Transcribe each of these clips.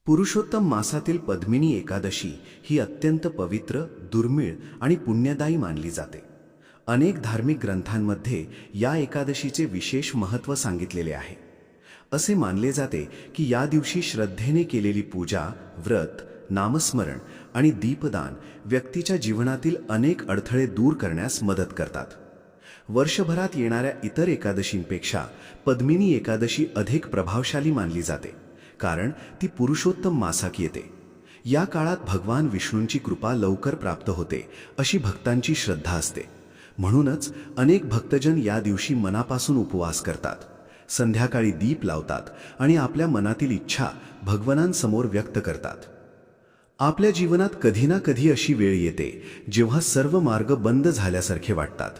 पुरुषोत्तम मासातील पद्मिनी एकादशी ही अत्यंत पवित्र, दुर्मिळ आणि पुण्यदायी मानली जाते. अनेक धार्मिक ग्रंथांमध्ये या एकादशीचे विशेष महत्त्व सांगितलेले आहे. असे मानले जाते की या दिवशी श्रद्धेने केलेली पूजा, व्रत, नामस्मरण आणि दीपदान व्यक्तीच्या जीवनातील अनेक अडथळे दूर करण्यास मदत करतात. वर्षभरात येणाऱ्या इतर एकादशींपेक्षा पद्मिनी एकादशी अधिक प्रभावशाली मानली जाते, कारण ती पुरुषोत्तम मासात येते. या काळात भगवान विष्णूंची कृपा लवकर प्राप्त होते अशी भक्तांची श्रद्धा असते. म्हणूनच अनेक भक्तजन या दिवशी मनापासून उपवास करतात, संध्याकाळी दीप लावतात आणि आपल्या मनातील इच्छा भगवानांसमोर व्यक्त करतात. आपल्या जीवनात कधी ना कधी अशी वेळ येते जेव्हा सर्व मार्ग बंद झाल्यासारखे वाटतात.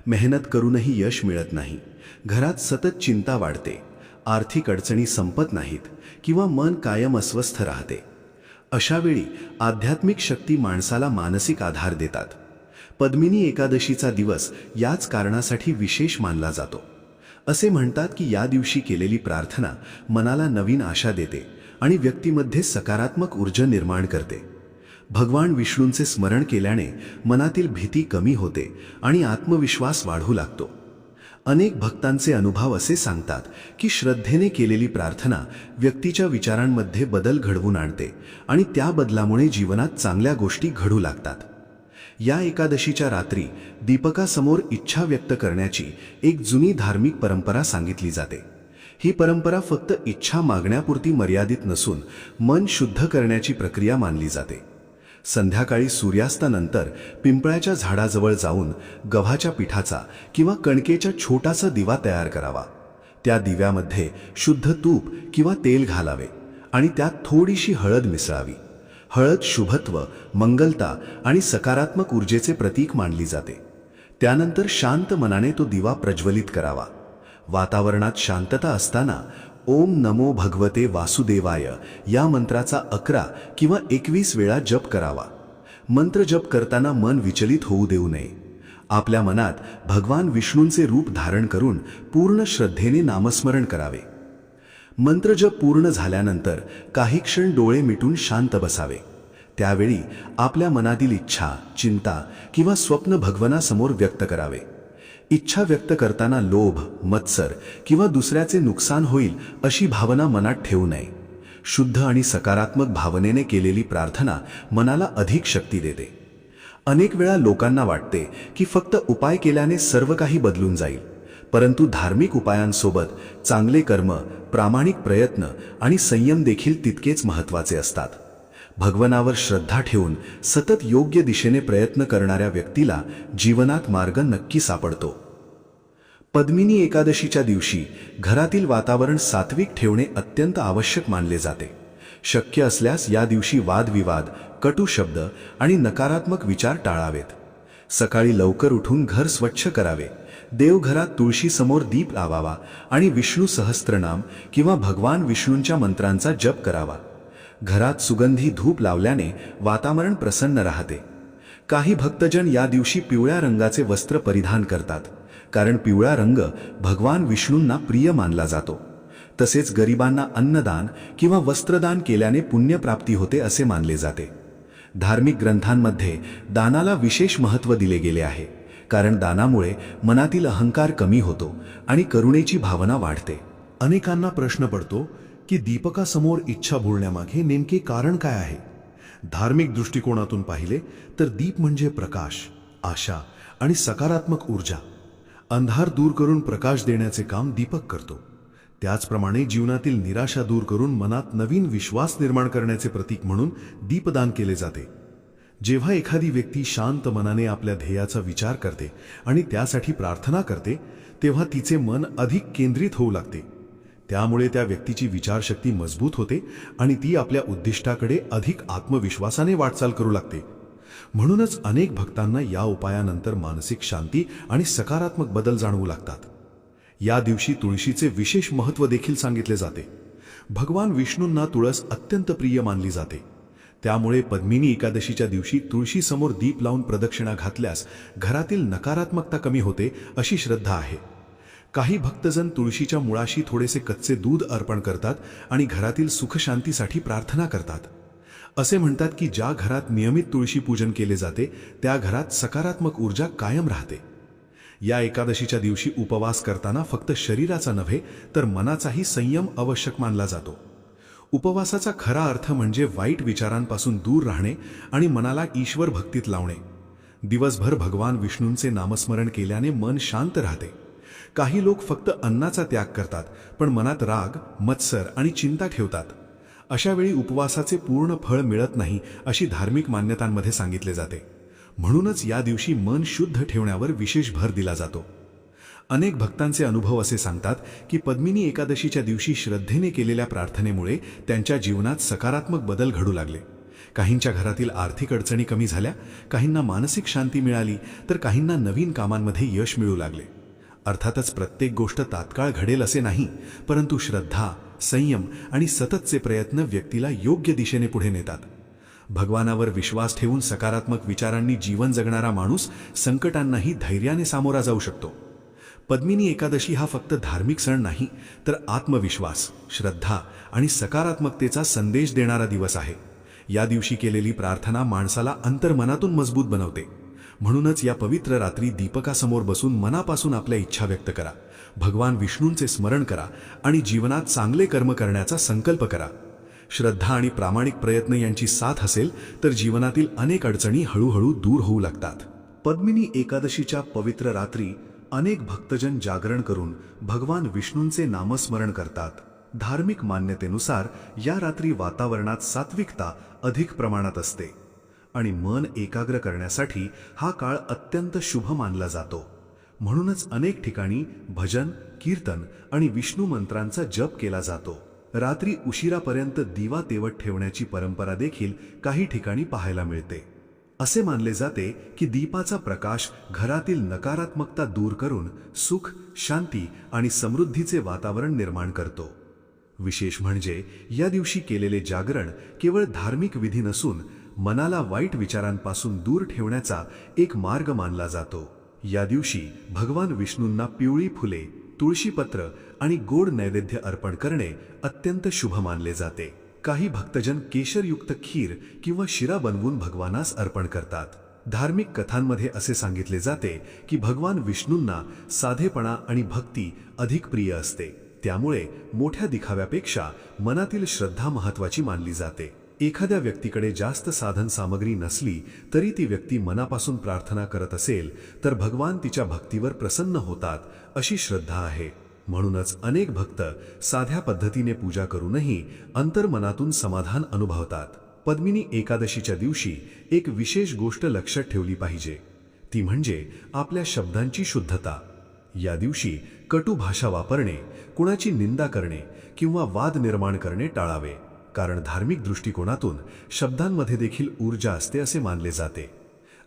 मेहनत करूनही यश मिळत नाही, घरात सतत चिंता वाढते, आर्थिक अडचणी संपत नाहीत किंवा मन कायम अस्वस्थ राहते. अशा वेळी आध्यात्मिक शक्ती माणसाला मानसिक आधार देतात. पद्मिनी एकादशीचा दिवस याच कारणासाठी विशेष मानला जातो. असे म्हणतात की या दिवशी केलेली प्रार्थना मनाला नवीन आशा देते आणि व्यक्तीमध्ये सकारात्मक ऊर्जा निर्माण करते. भगवान विष्णूंचे स्मरण केल्याने मनातील भीती कमी होते आणि आत्मविश्वास वाढू लागतो. अनेक भक्तांचे अनुभव असे सांगतात की श्रद्धेने केलेली प्रार्थना व्यक्तीच्या विचारांमध्ये बदल घडवून आणते आणि त्या बदलामुळे जीवनात चांगल्या गोष्टी घडू लागतात. या एकादशीच्या रात्री दीपकासमोर इच्छा व्यक्त करण्याची एक जुनी धार्मिक परंपरा सांगितली जाते. ही परंपरा फक्त इच्छा मागण्यापुरती मर्यादित नसून मन शुद्ध करण्याची प्रक्रिया मानली जाते. संध्याकाळी सूर्यास्तानंतर पिंपळाच्या झाडाजवळ जाऊन गव्हाच्या पिठाचा किंवा कणकेचा छोटासा दिवा तयार करावा. त्या दिव्यामध्ये शुद्ध तूप किंवा तेल घालावे आणि त्यात थोडीशी हळद मिसळावी. हळद शुभत्व, मंगलता आणि सकारात्मक ऊर्जेचे प्रतीक मानली जाते. त्यानंतर शांत मनाने तो दिवा प्रज्वलित करावा. वातावरणात शांतता असताना ओम नमो भगवते वासुदेवाय या मंत्राचा 11 किंवा 21 वेळा जप करावा. मंत्र जप करताना मन विचलित होऊ देऊ नये. आपल्या मनात भगवान विष्णूंचे रूप धारण करून पूर्ण श्रद्धेने नामस्मरण करावे. मंत्र जप पूर्ण झाल्यानंतर काही क्षण डोळे मिटून शांत बसावे. त्यावेळी आपल्या मनातील इच्छा, चिंता किंवा स्वप्न भगवानासमोर व्यक्त करावे. इच्छा व्यक्त करताना लोभ, मत्सर किंवा दुसऱ्याचे नुकसान होईल अशी भावना मनात ठेवू नये. शुद्ध आणि सकारात्मक भावनेने केलेली प्रार्थना मनाला अधिक शक्ती देते. अनेक वेळा लोकांना वाटते की फक्त उपाय केल्याने सर्व काही बदलून जाईल, परंतु धार्मिक उपायांसोबत चांगले कर्म, प्रामाणिक प्रयत्न आणि संयम देखील तितकेच महत्त्वाचे असतात. भगवानावर श्रद्धा ठेवून सतत योग्य दिशेने प्रयत्न करणाऱ्या व्यक्तीला जीवनात मार्ग नक्की सापडतो. पद्मिनी एकादशीच्या दिवशी घरातील वातावरण सात्विक ठेवणे अत्यंत आवश्यक मानले जाते. शक्य असल्यास या दिवशी वादविवाद, कटू शब्द आणि नकारात्मक विचार टाळावेत. सकाळी लवकर उठून घर स्वच्छ करावे. देवघरात तुळशीसमोर दीप लावावा आणि विष्णू सहस्त्रनाम किंवा भगवान विष्णूंच्या मंत्रांचा जप करावा. घरात सुगंधी धूप लावल्याने वातावरण प्रसन्न राहते. काही भक्तजन या दिवशी पिवळ्या रंगाचे वस्त्र परिधान करतात, कारण पिवळा रंग भगवान विष्णूंना प्रिय मानला जातो. तसेच गरिबांना अन्नदान किंवा वस्त्रदान केल्याने पुण्यप्राप्ती होते असे मानले जाते. धार्मिक ग्रंथांमध्ये दानाला विशेष महत्त्व दिले गेले आहे, कारण दानामुळे मनातील अहंकार कमी होतो आणि करुणेची भावना वाढते. अनेकांना प्रश्न पडतो की दीपकासमोर इच्छा बोलण्यामागे नेमके कारण काय आहे. धार्मिक दृष्टिकोनातून पाहिले तर दीप म्हणजे प्रकाश, आशा आणि सकारात्मक ऊर्जा. अंधार दूर करून प्रकाश देण्याचे काम दीपक करतो. त्याचप्रमाणे जीवनातील निराशा दूर करून मनात नवीन विश्वास निर्माण करण्याचे प्रतीक म्हणून दीपदान केले जाते. जेव्हा एखादी व्यक्ती शांत मनाने आपल्या ध्येयाचा विचार करते आणि त्यासाठी प्रार्थना करते, तेव्हा तिचे मन अधिक केंद्रित होऊ लागते. त्यामुळे त्या व्यक्तीची विचारशक्ती मजबूत होते आणि ती आपल्या उद्दिष्टाकडे अधिक आत्मविश्वासाने वाटचाल करू लागते. म्हणूनच अनेक भक्तांना या उपायानंतर मानसिक शांती आणि सकारात्मक बदल जाणवू लागतात. या दिवशी तुळशीचे विशेष महत्त्व देखील सांगितले जाते. भगवान विष्णूंना तुळस अत्यंत प्रिय मानली जाते. त्यामुळे पद्मिनी एकादशीच्या दिवशी तुळशीसमोर दीप लावून प्रदक्षिणा घातल्यास घरातील नकारात्मकता कमी होते अशी श्रद्धा आहे. काही भक्तजन तुळशीच्या मुळाशी थोडेसे कच्चे दूध अर्पण करतात आणि घरातील सुखशांतीसाठी प्रार्थना करतात. असे म्हणतात की ज्या घरात नियमित तुळशी पूजन केले जाते त्या घरात सकारात्मक ऊर्जा कायम राहते. या एकादशीच्या दिवशी उपवास करताना फक्त शरीराचा नव्हे तर मनाचाही संयम आवश्यक मानला जातो. उपवासाचा खरा अर्थ म्हणजे वाईट विचारांपासून दूर राहणे आणि मनाला ईश्वर भक्तीत लावणे. दिवसभर भगवान विष्णूंचे नामस्मरण केल्याने मन शांत राहते. काही लोक फक्त अन्नाचा त्याग करतात पण मनात राग, मत्सर आणि चिंता ठेवतात. अशा वेळी उपवासाचे पूर्ण फळ मिळत नाही अशी धार्मिक मान्यतांमध्ये सांगितले जाते. म्हणूनच या दिवशी मन शुद्ध ठेवण्यावर विशेष भर दिला जातो. अनेक भक्तांचे अनुभव असे सांगतात की पद्मिनी एकादशीच्या दिवशी श्रद्धेने केलेल्या प्रार्थनेमुळे त्यांच्या जीवनात सकारात्मक बदल घडू लागले. काहींच्या घरातील आर्थिक अडचणी कमी झाल्या, काहींना मानसिक शांती मिळाली तर काहींना नवीन कामांमध्ये यश मिळू लागले. अर्थातच प्रत्येक गोष्ट तात्काळ घडेल असे नाही, परंतु श्रद्धा, संयम आणि सततचे प्रयत्न व्यक्तीला योग्य दिशेने पुढे नेतात. भगवानावर विश्वास ठेवून सकारात्मक विचारांनी जीवन जगणारा माणूस संकटांनाही धैर्याने सामोरा जाऊ शकतो. पद्मिनी एकादशी हा फक्त धार्मिक सण नाही तर आत्मविश्वास, श्रद्धा आणि सकारात्मकतेचा संदेश देणारा दिवस आहे. या दिवशी केलेली प्रार्थना माणसाला अंतर्मनातून मजबूत बनवते. म्हणूनच या पवित्र रात्री दीपकासमोर बसून मनापासून आपल्या इच्छा व्यक्त करा, भगवान विष्णूंचे स्मरण करा आणि जीवनात चांगले कर्म करण्याचा संकल्प करा. श्रद्धा आणि प्रामाणिक प्रयत्न यांची साथ असेल तर जीवनातील अनेक अडचणी हळूहळू दूर होऊ लागतात. पद्मिनी एकादशीच्या पवित्र रात्री अनेक भक्तजन जागरण करून भगवान विष्णूंचे नामस्मरण करतात. धार्मिक मान्यतेनुसार या रात्री वातावरणात सात्विकता अधिक प्रमाणात असते आणि मन एकाग्र करण्यासाठी हा काळ अत्यंत शुभ मानला जातो. म्हणूनच अनेक ठिकाणी भजन, कीर्तन आणि विष्णू मंत्रांचा जप केला जातो. रात्री उशिरापर्यंत दिवा तेवत ठेवण्याची परंपरा देखील काही ठिकाणी पाहायला मिळते. असे मानले जाते की दीपाचा प्रकाश घरातील नकारात्मकता दूर करून सुख, शांती आणि समृद्धीचे वातावरण निर्माण करतो. विशेष म्हणजे या दिवशी केलेले जागरण केवळ धार्मिक विधी नसून मनाला वाईट विचारांपासून दूर ठेवण्याचा एक मार्ग मानला जातो. या दिवशी भगवान विष्णूंना पिवळी फुले, तुळशीपत्र आणि गोड नैवेद्य अर्पण करणे अत्यंत शुभ मानले जाते. काही भक्तजन केशरयुक्त खीर किंवा शिरा बनवून भगवानास अर्पण करतात. धार्मिक कथांमध्ये असे सांगितले जाते की भगवान विष्णूंना साधेपणा आणि भक्ती अधिक प्रिय असते. त्यामुळे मोठ्या दिखाव्यापेक्षा मनातील श्रद्धा महत्त्वाची मानली जाते. एखाद्या व्यक्तीकडे जास्त साधन सामग्री नसली तरी ती व्यक्ती मनापासून प्रार्थना करत असेल तर भगवान तिच्या भक्तीवर प्रसन्न होतात अशी श्रद्धा आहे. म्हणूनच अनेक भक्त साध्या पद्धतीने पूजा करूनही अंतर्मनातून समाधान अनुभवतात. पद्मिनी एकादशीच्या दिवशी एक विशेष गोष्ट लक्षात ठेवली पाहिजे, ती म्हणजे आपल्या शब्दांची शुद्धता. या दिवशी कटू भाषा वापरणे, कुणाची निंदा करणे किंवा वाद निर्माण करणे टाळावे, कारण धार्मिक दृष्टिकोनातून शब्दांमध्ये देखील ऊर्जा असते असे मानले जाते.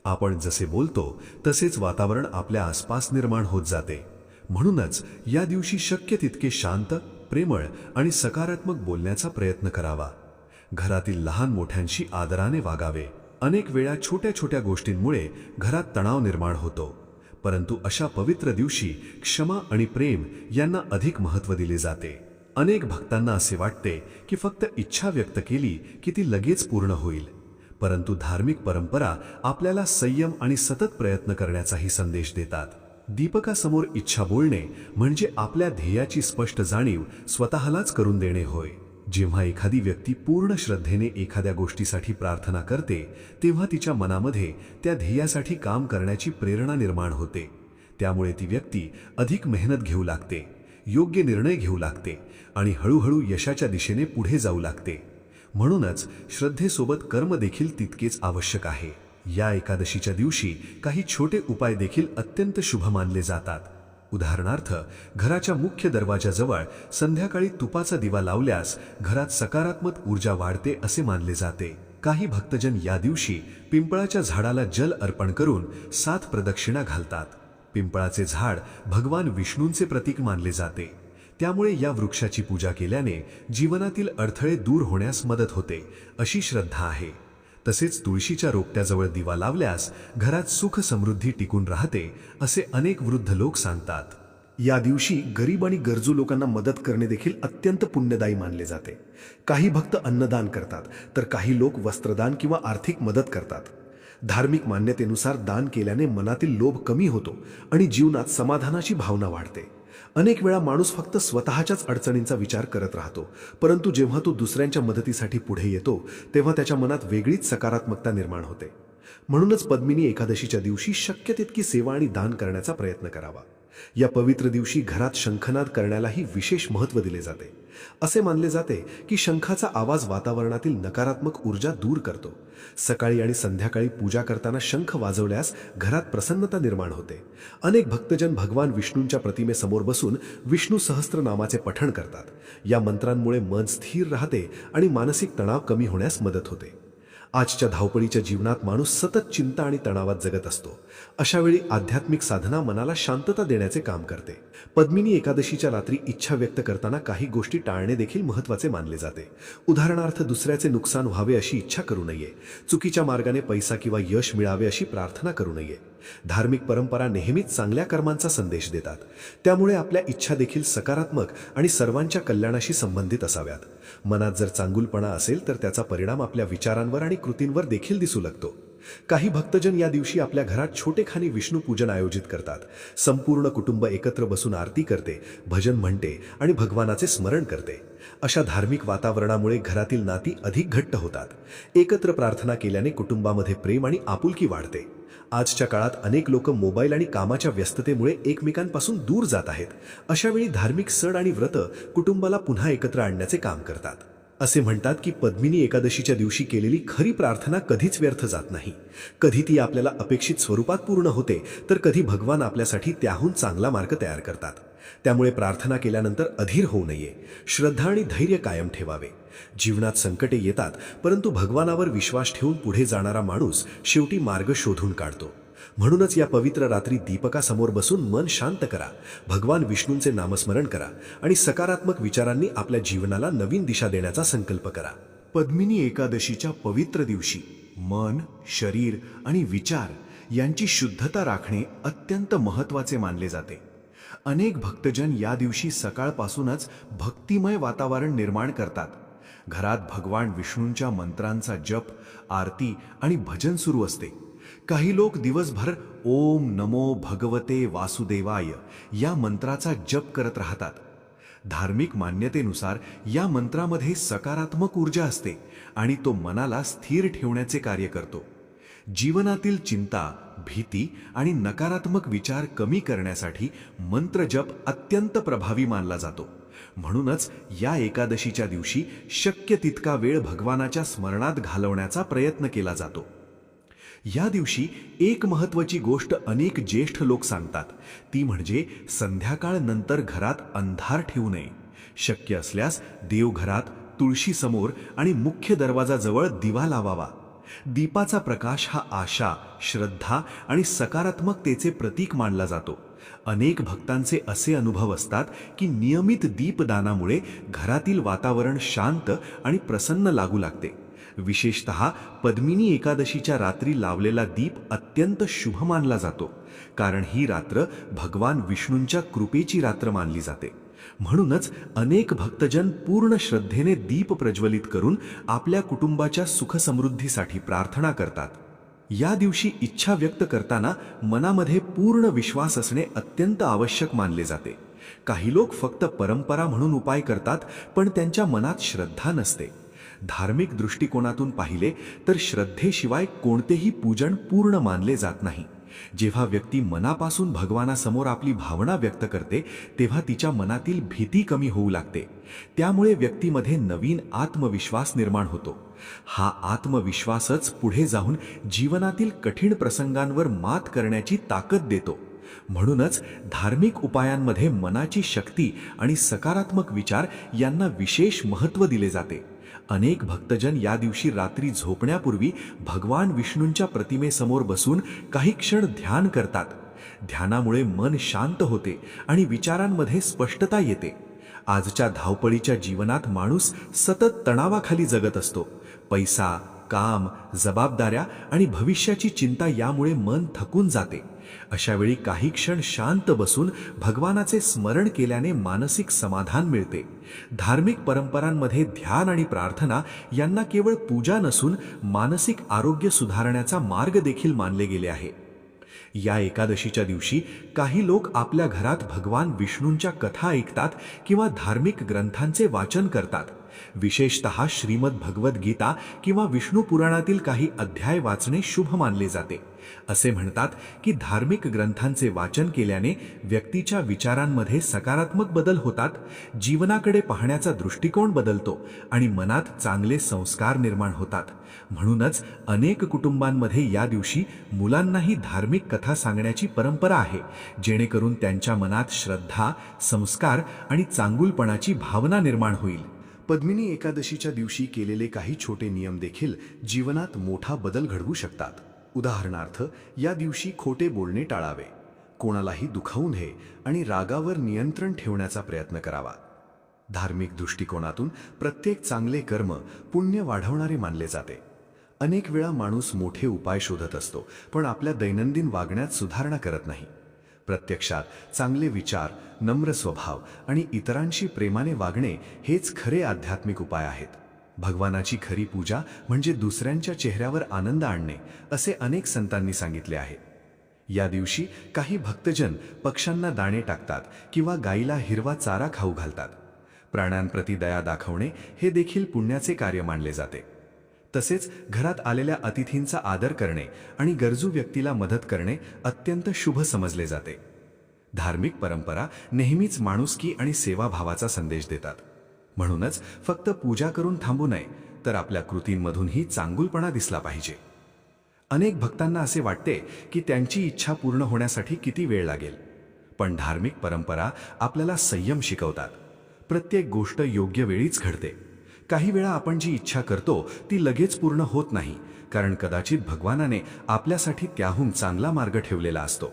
आपण जसे बोलतो तसेच वातावरण आपल्या आसपास निर्माण होत जाते. म्हणूनच या दिवशी शक्य तितके शांत, प्रेमळ आणि सकारात्मक बोलण्याचा प्रयत्न करावा. घरातील लहान मोठ्यांशी आदराने वागावे. अनेक वेळा छोट्या छोट्या गोष्टींमुळे घरात तणाव निर्माण होतो, परंतु अशा पवित्र दिवशी क्षमा आणि प्रेम यांना अधिक महत्त्व दिले जाते. अनेक भक्तांना असे वाटते की फक्त इच्छा व्यक्त केली की ती लगेच पूर्ण होईल, परंतु धार्मिक परंपरा आपल्याला संयम आणि सतत प्रयत्न करण्याचाही संदेश देतात. दीपकासमोर इच्छा बोलणे म्हणजे आपल्या ध्येयाची स्पष्ट जाणीव स्वतःलाच करून देणे होय. जेव्हा एखादी व्यक्ती पूर्ण श्रद्धेने एखाद्या गोष्टीसाठी प्रार्थना करते तेव्हा तिच्या मनामध्ये त्या ध्येयासाठी काम करण्याची प्रेरणा निर्माण होते. त्यामुळे ती व्यक्ती अधिक मेहनत घेऊ लागते, योग्य निर्णय घेऊ लागते आणि हळूहळू यशाच्या दिशेने पुढे जाऊ लागते. म्हणूनच श्रद्धेसोबत कर्म देखील तितकेच आवश्यक आहे. या एकादशीच्या दिवशी काही छोटे उपाय देखील अत्यंत शुभ मानले जातात. उदाहरणार्थ, घराच्या मुख्य दरवाजाजवळ संध्याकाळी तुपाचा दिवा लावल्यास घरात सकारात्मक ऊर्जा वाढते असे मानले जाते. काही भक्तजन या दिवशी पिंपळाच्या झाडाला जल अर्पण करून 7 प्रदक्षिणा घालतात. पिंपळाचे झाड भगवान विष्णूंचे प्रतीक मानले जाते. त्यामुळे या वृक्षाची पूजा केल्याने जीवनातील अडथळे दूर होण्यास मदत होते अशी श्रद्धा आहे. तसेच तुळशीच्या रोपट्याजवळ दिवा लावल्यास घरात सुख समृद्धी टिकून राहते असे अनेक वृद्ध लोक सांगतात. या दिवशी गरीब आणि गरजू लोकांना मदत करणे देखील अत्यंत पुण्यदायी मानले जाते. काही भक्त अन्नदान करतात, तर काही लोक वस्त्रदान किंवा आर्थिक मदत करतात. धार्मिक मान्यतेनुसार दान केल्याने मनातील लोभ कमी होतो आणि जीवनात समाधानाची भावना वाढते. अनेक वेळा माणूस फक्त स्वतःच्याच अडचणींचा विचार करत राहतो, परंतु जेव्हा तो दुसऱ्यांच्या मदतीसाठी पुढे येतो तेव्हा त्याच्या मनात वेगळीच सकारात्मकता निर्माण होते. म्हणूनच पद्मिनी एकादशीच्या दिवशी शक्य तितकी सेवा आणि दान करण्याचा प्रयत्न करावा. या पवित्र दिवशी घरात शंखनाद करण्यालाही विशेष महत्त्व दिले जाते. असे मानले जाते की शंखाचा आवाज वातावरणातील नकारात्मक ऊर्जा दूर करतो. सकाळी आणि संध्याकाळी पूजा करताना शंख वाजवल्यास घरात प्रसन्नता निर्माण होते. अनेक भक्तजन भगवान विष्णूंच्या प्रतिमेसमोर बसून विष्णू सहस्त्रनामाचे पठण करतात. या मंत्रांमुळे मन स्थिर राहते आणि मानसिक तणाव कमी होण्यास मदत होते. आजच्या धावपळीच्या जीवनात माणूस सतत चिंता आणि तणावात जगत असतो. अशावेळी आध्यात्मिक साधना मनाला शांतता देण्याचे काम करते. पद्मिनी एकादशीच्या रात्री इच्छा व्यक्त करताना काही गोष्टी टाळणे देखील महत्त्वाचे मानले जाते. उदाहरणार्थ, दुसऱ्याचे नुकसान व्हावे अशी इच्छा करू नये. चुकीच्या मार्गाने पैसा किंवा यश मिळावे अशी प्रार्थना करू नये. धार्मिक परंपरा नेहमीच चांगल्या कर्मांचा संदेश देतात. त्यामुळे आपल्या इच्छा देखील सकारात्मक आणि सर्वांच्या कल्याणाशी संबंधित असाव्यात. मनात जर चांगुलपणा असेल तर त्याचा परिणाम आपल्या विचारांवर आणि कृतींवर देखील दिसू लागतो. काही भक्तजन या दिवशी आपल्या घरात छोटेखानी विष्णू पूजन आयोजित करतात. संपूर्ण कुटुंब एकत्र बसून आरती करते, भजन म्हणते आणि भगवानाचे स्मरण करते. अशा धार्मिक वातावरणामुळे घरातील नाती अधिक घट्ट होतात. एकत्र प्रार्थना केल्याने कुटुंबामध्ये प्रेम आणि आपुलकी वाढते. आजच्या काळात अनेक लोक मोबाईल आणि कामाच्या व्यस्ततेमुळे एकमेकांपासून दूर जात आहेत. अशावेळी धार्मिक सण आणि व्रत कुटुंबाला पुन्हा एकत्र आणण्याचे काम करतात. असे म्हणतात की पद्मिनी एकादशीच्या दिवशी केलेली खरी प्रार्थना कधीच व्यर्थ जात नाही. कधी ती आपल्याला अपेक्षित स्वरूपात पूर्ण होते, तर कधी भगवान आपल्यासाठी त्याहून चांगला मार्ग तयार करतात. त्यामुळे प्रार्थना केल्यानंतर अधीर होऊ नये. श्रद्धा आणि धैर्य कायम ठेवावे. जीवनात संकटे येतात, परंतु भगवानावर विश्वास ठेवून पुढे जाणारा माणूस शेवटी मार्ग शोधून काढतो. म्हणूनच या पवित्र रात्री दीपकासमोर बसून मन शांत करा, भगवान विष्णूंचे नामस्मरण करा आणि सकारात्मक विचारांनी आपल्या जीवनाला नवीन दिशा देण्याचा संकल्प करा. पद्मिनी एकादशीच्या पवित्र दिवशी मन, शरीर आणि विचार यांची शुद्धता राखणे अत्यंत महत्त्वाचे मानले जाते. अनेक भक्तजन या दिवशी सकाळपासूनच भक्तिमय वातावरण निर्माण करतात. घरात भगवान विष्णूंच्या मंत्रांचा जप, आरती आणि भजन सुरू असते. काही लोक दिवसभर ओम नमो भगवते वासुदेवाय या मंत्राचा जप करत राहतात. धार्मिक मान्यतेनुसार या मंत्रामध्ये सकारात्मक ऊर्जा असते आणि तो मनाला स्थिर ठेवण्याचे कार्य करतो. जीवनातील चिंता, भीती आणि नकारात्मक विचार कमी करण्यासाठी मंत्र जप अत्यंत प्रभावी मानला जातो. म्हणूनच या एकादशीच्या दिवशी शक्य तितका वेळ भगवानाच्या स्मरणात घालवण्याचा प्रयत्न केला जातो. या दिवशी एक महत्त्वाची गोष्ट अनेक ज्येष्ठ लोक सांगतात, ती म्हणजे संध्याकाळ नंतर घरात अंधार ठेवू नये. शक्य असल्यास देवघरात, तुळशीसमोर आणि मुख्य दरवाजाजवळ दिवा लावावा. दीपाचा प्रकाश हा आशा, श्रद्धा आणि सकारात्मकतेचे प्रतीक मानला जातो. अनेक भक्तांचे असे अनुभव असतात की नियमित दीपदानामुळे घरातील वातावरण शांत आणि प्रसन्न लागू लागते. विशेषतः पद्मिनी एकादशीच्या रात्री लावलेला दीप अत्यंत शुभ मानला जातो, कारण ही रात्र भगवान विष्णूंच्या कृपेची रात्र मानली जाते. म्हणूनच अनेक भक्तजन पूर्ण श्रद्धेने दीप प्रज्वलित करून आपल्या कुटुंबाच्या सुखसमृद्धीसाठी प्रार्थना करतात. या दिवशी इच्छा व्यक्त करताना मनामध्ये पूर्ण विश्वास असणे अत्यंत आवश्यक मानले जाते. काही लोक फक्त परंपरा म्हणून उपाय करतात, पण त्यांच्या मनात श्रद्धा नसते. धार्मिक दृष्टिकोनातून पाहिले तर श्रद्धेशिवाय कोणतेही पूजन पूर्ण मानले जात नाही. जेव्हा व्यक्ती मनापासून भगवानासमोर आपली भावना व्यक्त करते, तेव्हा तिच्या मनातील भीती कमी होऊ लागते. त्यामुळे व्यक्तीमध्ये नवीन आत्मविश्वास निर्माण होतो. हा आत्मविश्वासच पुढे जाऊन जीवनातील कठीण प्रसंगांवर मात करण्याची ताकद देतो. म्हणूनच धार्मिक उपायांमध्ये मनाची शक्ती आणि सकारात्मक विचार यांना विशेष महत्त्व दिले जाते. अनेक भक्तजन या दिवशी रात्री झोपण्यापूर्वी भगवान विष्णूंच्या प्रतिमेसमोर बसून काही क्षण ध्यान करतात. ध्यानामुळे मन शांत होते आणि विचारांमध्ये स्पष्टता येते. आजच्या धावपळीच्या जीवनात माणूस सतत तणावाखाली जगत असतो. पैसा, काम, जबाबदाऱ्या आणि भविष्याची चिंता यामुळे मन थकून जाते. अशा वेळी काही क्षण शांत बसून भगवानाचे स्मरण केल्याने मानसिक समाधान मिळते. धार्मिक परंपरांमध्ये ध्यान आणि प्रार्थना यांना केवळ पूजा नसून मानसिक आरोग्य सुधारण्याचा मार्ग देखील मानले गेले आहे. या एकादशीच्या दिवशी काही लोक आपल्या घरात भगवान विष्णूंच्या कथा ऐकतात किंवा धार्मिक ग्रंथांचे वाचन करतात. विशेषतः श्रीमद भगवद्गीता किंवा विष्णू पुराणातील काही अध्याय वाचणे शुभ मानले जाते. असे म्हणतात की धार्मिक ग्रंथांचे वाचन केल्याने व्यक्तीच्या विचारांमध्ये सकारात्मक बदल होतात, जीवनाकडे पाहण्याचा दृष्टिकोन बदलतो आणि मनात चांगले संस्कार निर्माण होतात. म्हणूनच अनेक कुटुंबांमध्ये या दिवशी मुलांनाही धार्मिक कथा सांगण्याची परंपरा आहे, जेणेकरून त्यांच्या मनात श्रद्धा, संस्कार आणि चांगुलपणाची भावना निर्माण होईल. पद्मिनी एकादशीच्या दिवशी केलेले काही छोटे नियम देखील जीवनात मोठा बदल घडवू शकतात. उदाहरणार्थ, या दिवशी खोटे बोलणे टाळावे, कोणालाही दुखावू नये आणि रागावर नियंत्रण ठेवण्याचा प्रयत्न करावा. धार्मिक दृष्टिकोनातून प्रत्येक चांगले कर्म पुण्य वाढवणारे मानले जाते. अनेक वेळा माणूस मोठे उपाय शोधत असतो, पण आपल्या दैनंदिन वागण्यात सुधारणा करत नाही. प्रत्यक्षात चांगले विचार, नम्र स्वभाव आणि इतरांशी प्रेमाने वागणे हेच खरे आध्यात्मिक उपाय आहेत. भगवानाची खरी पूजा म्हणजे दुसऱ्यांच्या चेहऱ्यावर आनंद आणणे, असे अनेक संतांनी सांगितले आहे. या दिवशी काही भक्तजन पक्ष्यांना दाणे टाकतात किंवा गायीला हिरवा चारा खाऊ घालतात. प्राण्यांप्रती दया दाखवणे हे देखील पुण्याचे कार्य मानले जाते. तसेच घरात आलेल्या अतिथींचा आदर करणे आणि गरजू व्यक्तीला मदत करणे अत्यंत शुभ समजले जाते. धार्मिक परंपरा नेहमीच माणुसकी आणि सेवाभावाचा संदेश देतात. म्हणूनच फक्त पूजा करून थांबू नये, तर आपल्या कृतींमधूनही चांगुलपणा दिसला पाहिजे. अनेक भक्तांना असे वाटते की त्यांची इच्छा पूर्ण होण्यासाठी किती वेळ लागेल, पण धार्मिक परंपरा आपल्याला संयम शिकवतात. प्रत्येक गोष्ट योग्य वेळीच घडते. काही वेळा आपण जी इच्छा करतो ती लगेच पूर्ण होत नाही, कारण कदाचित भगवानाने आपल्यासाठी त्याहून चांगला मार्ग ठेवलेला असतो.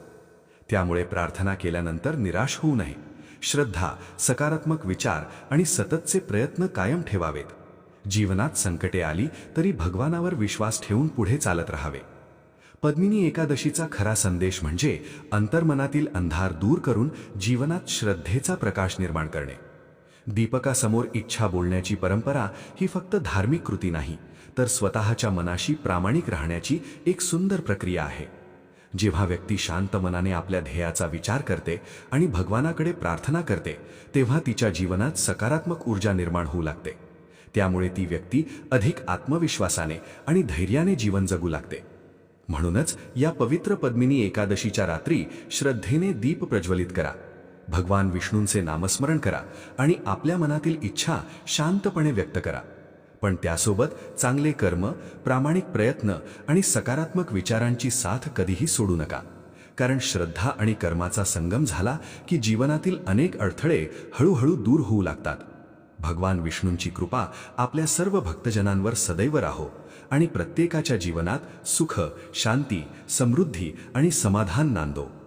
त्यामुळे प्रार्थना केल्यानंतर निराश होऊ नये. श्रद्धा, सकारात्मक विचार आणि सततचे प्रयत्न कायम ठेवावेत. जीवनात संकटे आली तरी भगवानावर विश्वास ठेवून पुढे चालत राहावे. पद्मिनी एकादशीचा खरा संदेश म्हणजे अंतर्मनातील अंधार दूर करून जीवनात श्रद्धेचा प्रकाश निर्माण करणे. दीपकासमोर इच्छा बोलण्याची परंपरा ही फक्त धार्मिक कृती नाही, तर स्वतःच्या मनाशी प्रामाणिक राहण्याची एक सुंदर प्रक्रिया आहे. जेव्हा व्यक्ती शांत मनाने आपल्या ध्येयाचा विचार करते आणि भगवानाकडे प्रार्थना करते, तेव्हा तिच्या जीवनात सकारात्मक ऊर्जा निर्माण होऊ लागते. त्यामुळे ती व्यक्ती अधिक आत्मविश्वासाने आणि धैर्याने जीवन जगू लागते. म्हणूनच या पवित्र पद्मिनी एकादशीच्या रात्री श्रद्धेने दीप प्रज्वलित करा, भगवान विष्णूंचे नामस्मरण करा आणि आपल्या मनातील इच्छा शांतपणे व्यक्त करा. पण त्यासोबत चांगले कर्म, प्रामाणिक प्रयत्न आणि सकारात्मक विचारांची साथ कधीही सोडू नका. कारण श्रद्धा आणि कर्माचा संगम झाला की जीवनातील अनेक अडथळे हळूहळू दूर होऊ लागतात. भगवान विष्णूंची कृपा आपल्या सर्व भक्तजनांवर सदैव राहो आणि प्रत्येकाच्या जीवनात सुख, शांती, समृद्धी आणि समाधान नांदो.